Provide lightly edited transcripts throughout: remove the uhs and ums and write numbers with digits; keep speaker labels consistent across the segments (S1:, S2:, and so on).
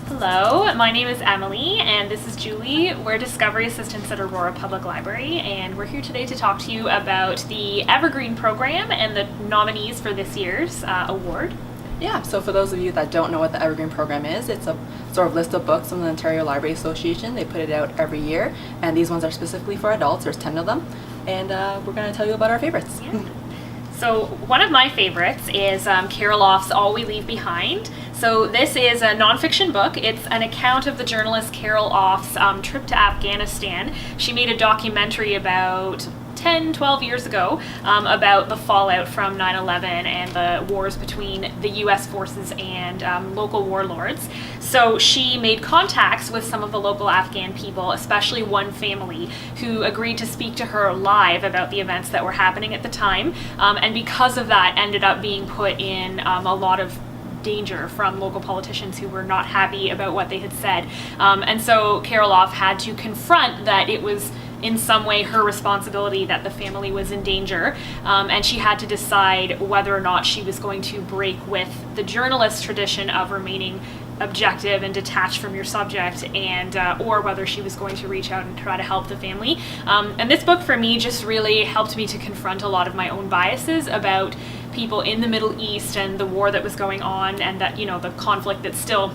S1: Hello, my name is Emily and this is Julie. We're Discovery Assistants at Aurora Public Library, and we're here today to talk to you about the Evergreen program and the nominees for this year's award.
S2: Yeah, so for those of you that don't know what the Evergreen program is, it's a sort of list of books from the Ontario Library Association. They put it out every year, and these ones are specifically for adults. There's 10 of them, and we're going to tell you about our favorites.
S1: Yeah. So one of my favorites is Carol Off's All We Leave Behind. So this is a nonfiction book. It's an account of the journalist Carol Off's trip to Afghanistan. She made a documentary about 10, 12 years ago about the fallout from 9/11 and the wars between the US forces and local warlords. So she made contacts with some of the local Afghan people, especially one family who agreed to speak to her live about the events that were happening at the time, and because of that ended up being put in a lot of danger from local politicians who were not happy about what they had said. And so Carol Off had to confront that it was in some way her responsibility that the family was in danger, and she had to decide whether or not she was going to break with the journalist tradition of remaining objective and detached from your subject, and or whether she was going to reach out and try to help the family. And this book for me just really helped me to confront a lot of my own biases about people in the Middle East and the war that was going on, and that, you know, the conflict that still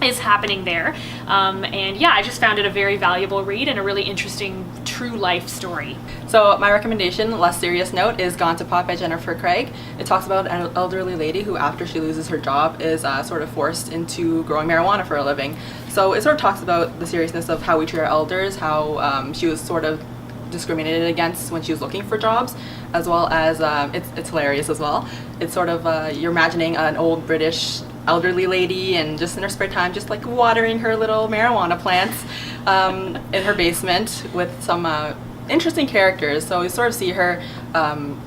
S1: is happening there. And yeah, I just found it a very valuable read and a really interesting true life story.
S2: So my recommendation, less serious note, is Gone to Pot by Jennifer Craig. It talks about an elderly lady who, after she loses her job, is sort of forced into growing marijuana for a living. So it sort of talks about the seriousness of how we treat our elders, how she was sort of discriminated against when she was looking for jobs, as well as it's hilarious as well. It's sort of you're imagining an old British elderly lady, and just in her spare time just like watering her little marijuana plants in her basement with some interesting characters. So we sort of see her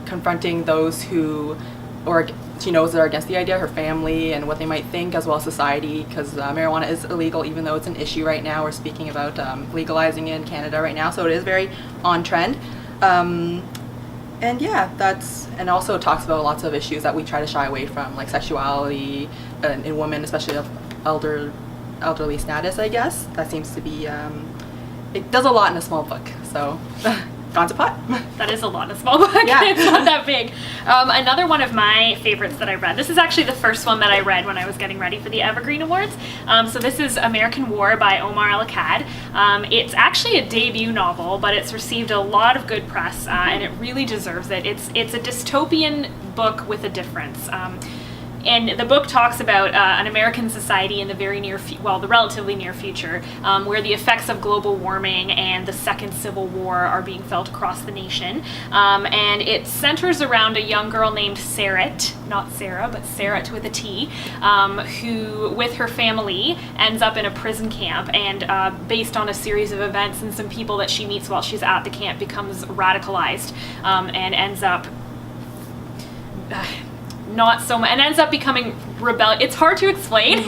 S2: confronting those who, or she knows are against the idea, her family and what they might think, as well as society, because marijuana is illegal, even though it's an issue right now. We're speaking about legalizing it in Canada right now, so it is very on trend. And yeah, and also it talks about lots of issues that we try to shy away from, like sexuality in women, especially of elderly status, I guess. That seems to be, it does a lot in a small book, so Gone to Pot.
S1: That is a lot in a small book.
S2: Yeah.
S1: It's not that big. Another one of my favorites that I read, this is actually the first one that I read when I was getting ready for the Evergreen Awards. So this is American War by Omar El-Akkad. It's actually a debut novel, but it's received a lot of good press, and it really deserves it. It's a dystopian book with a difference. And the book talks about an American society in the very the relatively near future, where the effects of global warming and the Second Civil War are being felt across the nation. And it centers around a young girl named Sarat, not Sarah, but Sarat with a T, who, with her family, ends up in a prison camp, and based on a series of events and some people that she meets while she's at the camp, becomes radicalized, and ends up not so much, and ends up becoming rebellious. It's hard to explain.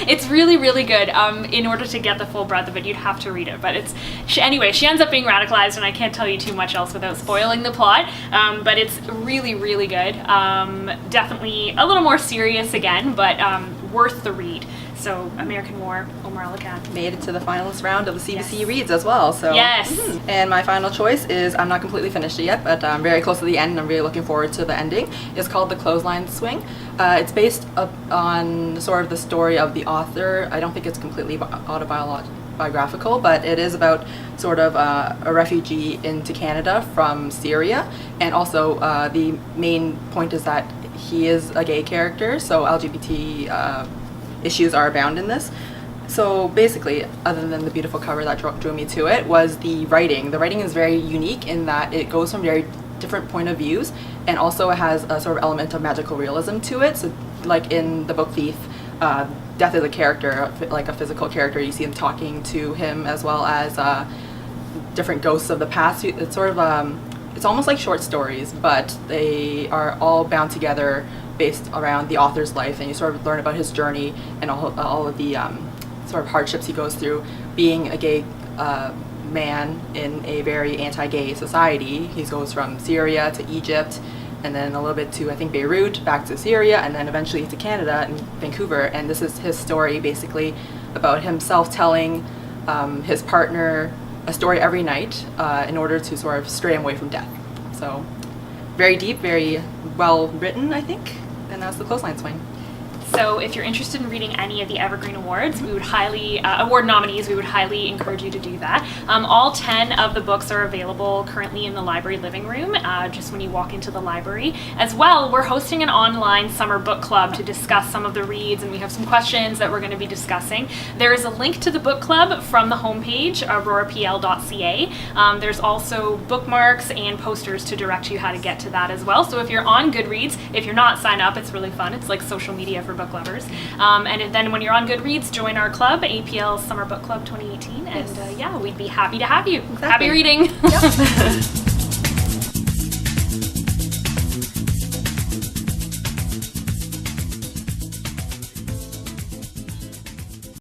S1: It's really, really good. In order to get the full breadth of it, you'd have to read it. But anyway, she ends up being radicalized, and I can't tell you too much else without spoiling the plot. But it's really, really good. Definitely a little more serious again, but worth the read. So American War, Omar El-Akkad.
S2: Made it to the finalist round of the CBC Reads as well. So
S1: yes.
S2: And my final choice is, I'm not completely finished it yet, but I'm very close to the end, and I'm really looking forward to the ending. It's called The Clothesline Swing. It's based on sort of the story of the author. I don't think it's completely autobiographical, but it is about sort of a refugee into Canada from Syria, and also the main point is that he is a gay character, so LGBT issues are abound in this. So basically, other than the beautiful cover that drew me to it, was the writing. The writing is very unique in that it goes from very different point of views, and also it has a sort of element of magical realism to it. So like in the book Thief, Death is a character, like a physical character. You see him talking to him, as well as different ghosts of the past. It's sort of it's almost like short stories, but they are all bound together based around the author's life, and you sort of learn about his journey and all of the sort of hardships he goes through being a gay man in a very anti-gay society. He goes from Syria to Egypt, and then a little bit to, I think, Beirut, back to Syria, and then eventually to Canada and Vancouver. And this is his story, basically, about himself telling his partner a story every night in order to sort of stray him away from death. So very deep, very well written, I think, and that's the Clothesline Swing.
S1: So if you're interested in reading any of the Evergreen Awards, we would highly, award nominees, we would highly encourage you to do that. All 10 of the books are available currently in the library living room, just when you walk into the library. As well, we're hosting an online summer book club to discuss some of the reads, and we have some questions that we're going to be discussing. There is a link to the book club from the homepage, aurorapl.ca. There's also bookmarks and posters to direct you how to get to that as well. So if you're on Goodreads, if you're not, sign up. It's really fun. It's like social media for book lovers. And then when you're on Goodreads, join our club, APL Summer Book Club 2018, and yeah, we'd be happy to have you.
S2: Exactly.
S1: Happy reading.
S2: Yep.